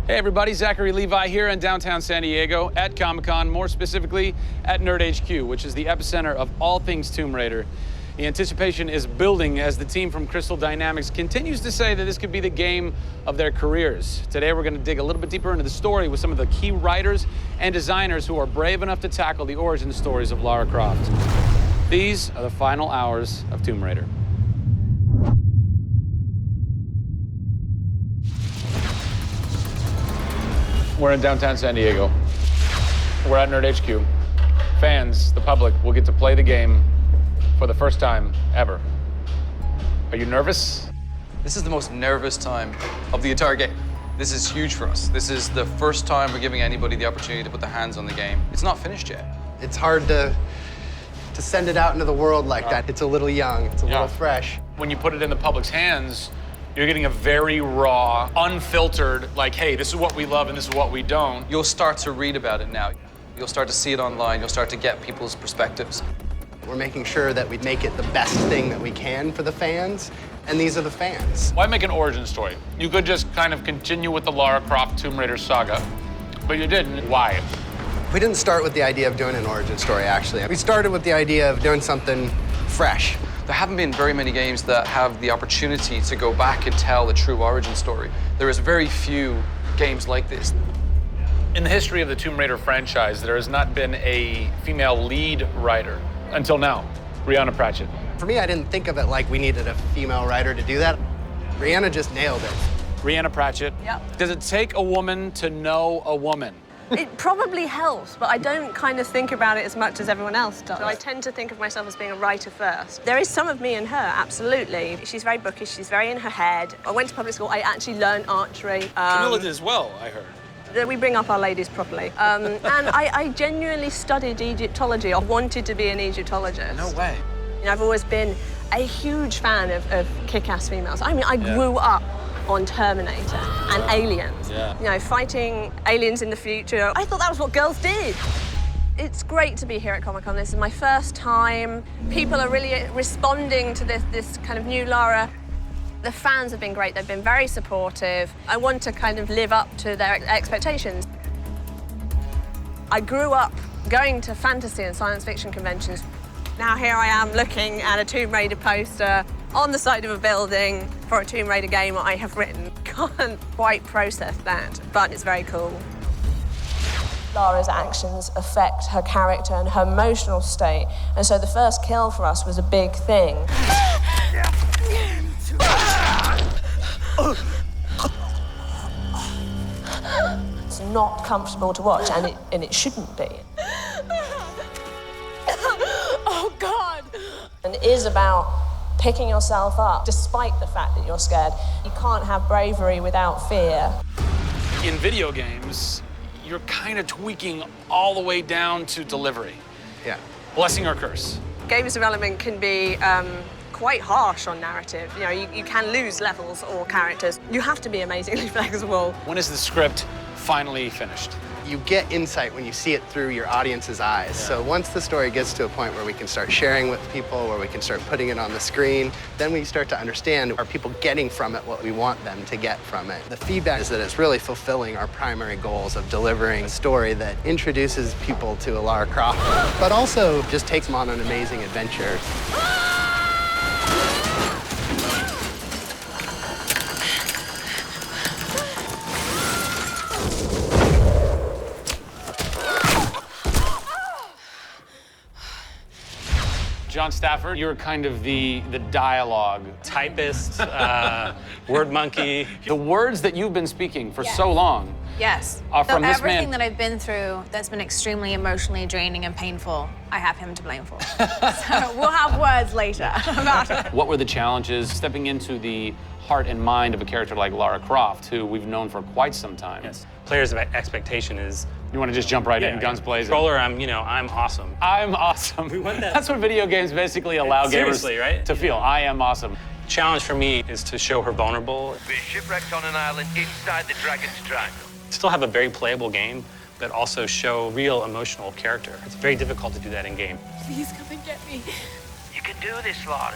Hey everybody, Zachary Levi here in downtown San Diego at Comic-Con, more specifically at Nerd HQ, which is the epicenter of all things Tomb Raider. The anticipation is building as the team from Crystal Dynamics continues to say that this could be the game of their careers. Today we're going to dig a little bit deeper into the story with some of the key writers and designers who are brave enough to tackle the origin stories of Lara Croft. These are the final hours of Tomb Raider. We're in downtown San Diego. We're at Nerd HQ. Fans, the public, will get to play the game for the first time ever. Are you nervous? This is the most nervous time of the entire game. This is huge for us. This is the first time we're giving anybody the opportunity to put their hands on the game. It's not finished yet. It's hard to send it out into the world like that. It's a little young, it's a little fresh. When you put it in the public's hands, you're getting a very raw, unfiltered, like, hey, this is what we love and this is what we don't. You'll start to read about it now. You'll start to see it online. You'll start to get people's perspectives. We're making sure that we make it the best thing that we can for the fans, and these are the fans. Why make an origin story? You could just kind of continue with the Lara Croft Tomb Raider saga, but you didn't. Why? We didn't start with the idea of doing an origin story, actually. We started with the idea of doing something fresh. There haven't been very many games that have the opportunity to go back and tell the true origin story. There is very few games like this. In the history of the Tomb Raider franchise, there has not been a female lead writer until now, Rhianna Pratchett. For me, I didn't think of it like we needed a female writer to do that. Rhianna just nailed it. Rhianna Pratchett. Yep. Does it take a woman to know a woman? It probably helps, but I don't kind of think about it as much as everyone else does. So I tend to think of myself as being a writer first. There is some of me in her, absolutely. She's very bookish, she's very in her head. I went to public school, I actually learned archery. Camilla did as well, I heard. We bring up our ladies properly. And I genuinely studied Egyptology. I wanted to be an Egyptologist. No way. You know, I've always been a huge fan of kick-ass females. I mean, I grew up on Terminator and Aliens. Yeah. You know, fighting aliens in the future. I thought that was what girls did. It's great to be here at Comic-Con. This is my first time. People are really responding to this kind of new Lara. The fans have been great. They've been very supportive. I want to kind of live up to their expectations. I grew up going to fantasy and science fiction conventions. Now here I am looking at a Tomb Raider poster on the side of a building for a Tomb Raider game I have written. Can't quite process that, but it's very cool. Lara's actions affect her character and her emotional state, and so the first kill for us was a big thing. It's not comfortable to watch, and it shouldn't be. Oh, God! And it is about picking yourself up, despite the fact that you're scared. You can't have bravery without fear. In video games, you're kind of tweaking all the way down to delivery. Yeah. Blessing or curse. Games development can be quite harsh on narrative. You know, you can lose levels or characters. You have to be amazingly flexible. When is the script finally finished? You get insight when you see it through your audience's eyes. So once the story gets to a point where we can start sharing with people, where we can start putting it on the screen, then we start to understand, are people getting from it what we want them to get from it? The feedback is that it's really fulfilling our primary goals of delivering a story that introduces people to Lara Croft, but also just takes them on an amazing adventure. John Stafford, you're kind of the dialogue. Typist, word monkey. The words that you've been speaking for so long Yes. are from this everything man. that I've been through that's been extremely emotionally draining and painful, I have him to blame for. So we'll have words later about it. What were the challenges stepping into the heart and mind of a character like Lara Croft, who we've known for quite some time? Yes. Players' expectation is. You want to just jump right in, guns blazing? Controller, I'm awesome. I'm awesome. We want that. That's what video games basically allow Seriously, gamers right? to feel. I am awesome. Challenge for me is to show her vulnerable. We're shipwrecked on an island inside the Dragon's Triangle. Still have a very playable game, but also show real emotional character. It's very difficult to do that in game. Please come and get me. You can do this, Lara.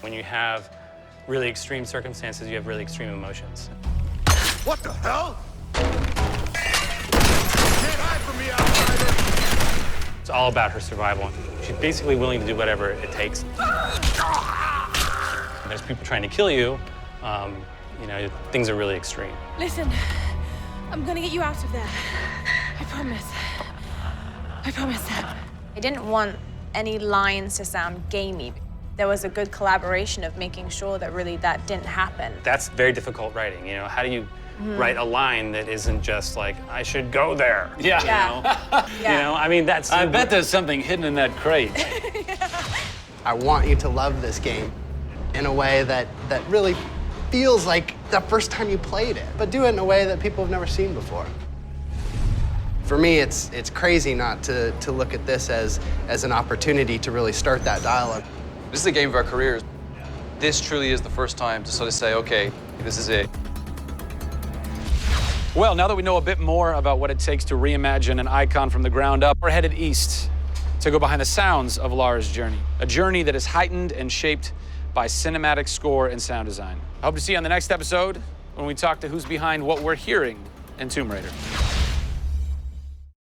When you have really extreme circumstances, you have really extreme emotions. What the hell? for me, outsider! It's all about her survival. She's basically willing to do whatever it takes. There's people trying to kill you. You know, things are really extreme. Listen, I'm gonna get you out of there. I promise. I promise. I didn't want any lines to sound gamey. There was a good collaboration of making sure that really that didn't happen. That's very difficult writing, you know? How do you write a line that isn't just like, I should go there? Yeah. Yeah. You know, I mean, that's... I bet there's something hidden in that crate. I want you to love this game in a way that really feels like the first time you played it, but do it in a way that people have never seen before. For me, it's crazy not to look at this as an opportunity to really start that dialogue. This is a game of our careers. This truly is the first time to sort of say, okay, this is it. Well, now that we know a bit more about what it takes to reimagine an icon from the ground up, we're headed east to go behind the sounds of Lara's journey, a journey that is heightened and shaped by cinematic score and sound design. I hope to see you on the next episode when we talk to who's behind what we're hearing in Tomb Raider.